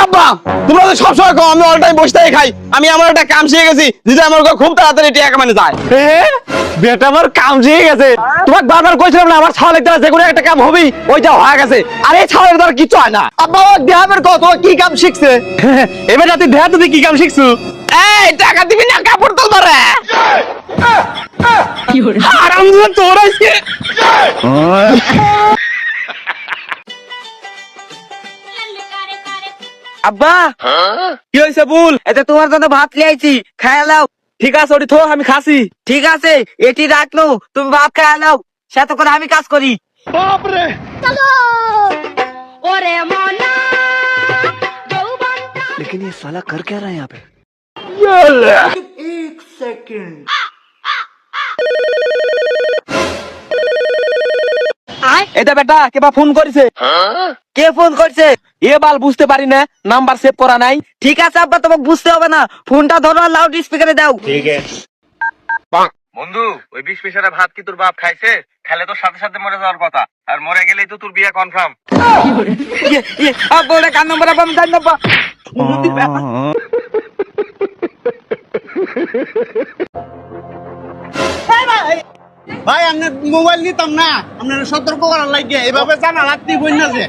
আব্বা তোমরা তো সবসময় কও আমি অল টাইম বসতেই খাই, আমি আমার একটা কাম শিখে গেছি যেটা আমার খুব তাড়াতাড়ি টাকা মানে যায়। বেটা আমার কাম শিখে গেছে, তোমাকে বারবার কইছিলাম না আমার ছাওয়ালের দ্বারা যে কোনো একটা কাম হবেই, ওইটা হয়ে গেছে। আর এই ছাওয়ালের দ্বারা কিছু হয় না। আব্বা আমার দেহাবের কত কি কাম শিখছে? এবার তুই দেহা তুই কি কাম শিখছু? এই টাকা দিবি না কাপড় তুলবা রে। কি হরে আরামজাদা তোর আজকে আব্বা কি হয়েছে বল? এটা তোমার জন্য ভাত লিয়েছি, খাইয়া লাও। ঠিক আছে ওটি থো আমি খাসি। ঠিক আছে এটি রাখলো, তুমি ভাত খাইয়া লাও, সাথে করে আমি কাজ করি। বাপরে চলো ওরে মনা लेकिन ये साला कर क्या रहा है यहाँ पे? एक सेकंड। এটা বেটা কেবা ফোন করেছে? কে ফোন করছে? এ বাল বুঝতে পারি না, নাম্বার সেভ করা নাই। ঠিক আছে আব্বা, তোমাকে বুঝতে হবে না, ফোনটা ধরো আর লাউড স্পিকারে দাও। বন্ধু ওই 20 পয়সার ভাত কি তোর বাপ খাইছে? খাইলে তোর সাথে সাথে মরে যাওয়ার কথা, আর মরে গেলেই তো তোর বিয়ে কনফার্ম। আব্বা ওটা কার নম্বর? আব্বা আমি জানি না আব্বা। ভাই আপনার মোবাইল নিতাম না, আপনার সতর্ক করার লাগে এভাবে জানা রাত্রি বই না যে।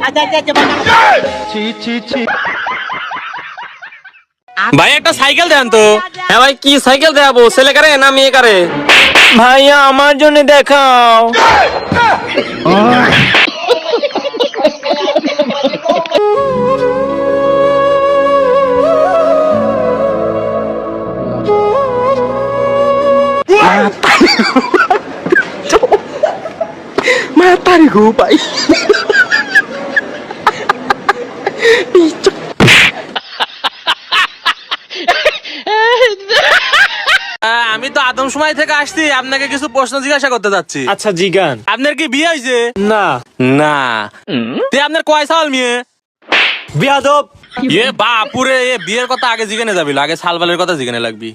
ভাই একটা সাইকেল দেন তো। হ্যাঁ ভাই কি সাইকেল দেখাবো, ছেলে কারে না মেয়ে কারে? ভাইয়া আমার জন্য দেখাও। Matahari gue pak. আমি তো আদম সময় থেকে আসছি, আপনাকে কিছু প্রশ্ন জিজ্ঞাসা করতে যাচ্ছি। আচ্ছা জিগান। আপনার কি বিয়ে হয়েছে? না না। তে আপনার কয় সাল মেয়ে? বিয়াদব। এ বাপুরে, এ বিয়ের কথা আগে জিজ্ঞাসা যাবি, আগে সালবালের কথা জিজ্ঞাসা লাগবি।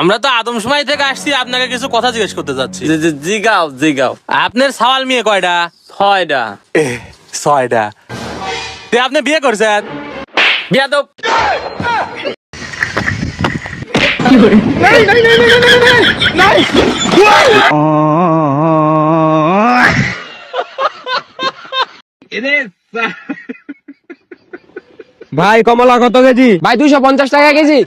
আমরা তো আদম সময় থেকে আসছি, আপনাকে কিছু কথা জিজ্ঞেস করতে যাচ্ছি। জিগাও জিগাও। আপনার সাওয়াল মেয়ে কয়টা? 6টা। 6টা। তে আপনি বিয়ে করছেন? বিয়াদব। ভাই কমলা কত কেজি? ভাই 250 টাকা কেজি।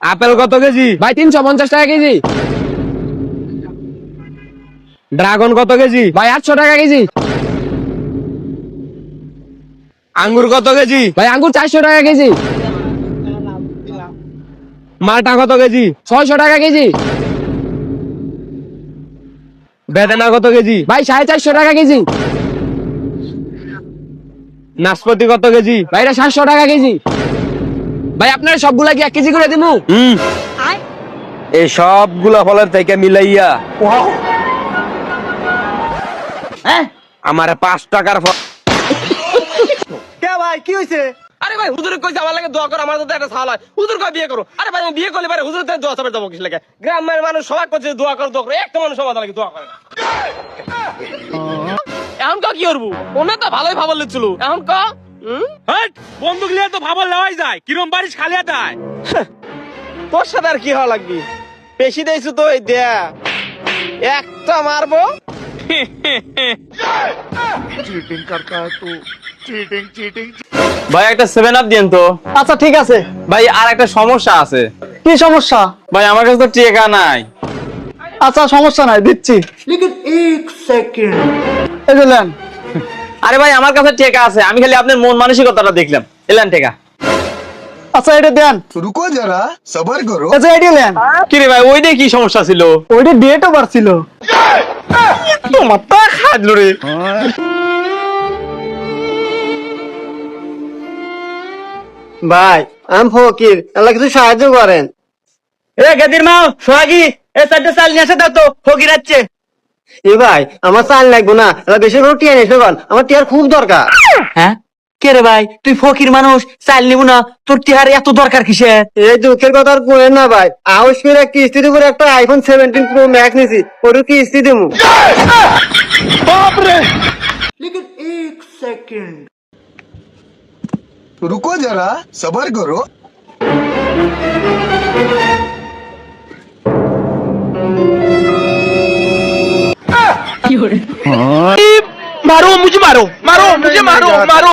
আপেল কত কেজি? ভাই 350 টাকা কেজি। ড্রাগন কত কেজি? ভাই 800 টাকা কেজি। আঙ্গুর কত কেজি? ভাই আঙ্গুর 400 টাকা কেজি। মালটা কত কেজি? 600 টাকা কেজি। বেদানা কত কেজি? ভাই 450 টাকা কেজি। নাশপাতি কত কেজি? ভাই এটা 700 টাকা কেজি। ভাই আপনার সবগুলা কি 1 কেজি করে দিমু? এই সবগুলা ফলের থেকে মিলাইয়া আমার 5 টাকার ফল। কে ভাই কি হয়েছে? আরে ভাই হুজুর কইছে আমার লাগে দোয়া করো, আমার তো একটা সাল হয়। হুজুর কই বিয়ে করো। আরে ভাই আমি বিয়ে করলে পারে হুজুর থেকে দোয়া চাবে যাবো কিস লাগে? গ্রামের মানুষ সবাই করছে দোয়া করো দোয়া করো, একটা মানুষ সমাজ লাগে দোয়া করে না। এখন কি করবো? ওনে তো ভালোই ভাবল লিখছিল, এখন ক বন্দুক নিয়ে তো ভাবল লওয়াই যায়, কিরম বাড়িস খালিয়া দেয়। তোর সাথে আর কি হওয়া লাগবি? বেশি দেইছু তো এই দেয়া একটা মারবো। চিটিং করতা है तू, চিটিং। ভাই একটা 7 আপ দেন তো। আচ্ছা ঠিক আছে। ভাই আর একটা সমস্যা আছে। কি সমস্যা? ভাই আমার কাছে তো টাকা নাই। আচ্ছা সমস্যা নাই, দিচ্ছি। लेकिन एक सेकंड। এই যে নেন। আরে ভাই আমার কাছে টাকা আছে, আমি খালি আপনার মন মানসিকতাটা দেখলাম। এলেন টাকা। আচ্ছা এটা দেন। रुको जरा सबर करो। আচ্ছা এটি নেন। কি রে ভাই ওইটাই কি সমস্যা ছিল? ওইটা ডেট ওভার ছিল। তোমার তা খাজলো রে। ভাই আমি ফকির, আল্লাহ কিছু সাহায্য করেন। এ গদির মাও সোহাগী, এ সাইডে চাল নিয়ে আসে দাও তো, ফকির আছে। এ ভাই আমার চাল লাগবো না, বেশি করে টিয়া নিয়ে এসো, আমার টিয়ার খুব দরকার। হ্যাঁ কে রে ভাই, তুই ফকির মানুষ, চাল নিব না, তোর টিহার এত দরকার কিসের? এই দুঃখের কথা আর বলেন না ভাই, আউশ করে কিস্তির উপরে একটা আইফোন 17 প্রো ম্যাক্স নিছি, ওর কিস্তি দেবো। लेकिन एक सेकंड। रुको जरा सबर करो मारो मुझे मारो मारो मुझे मारो मारो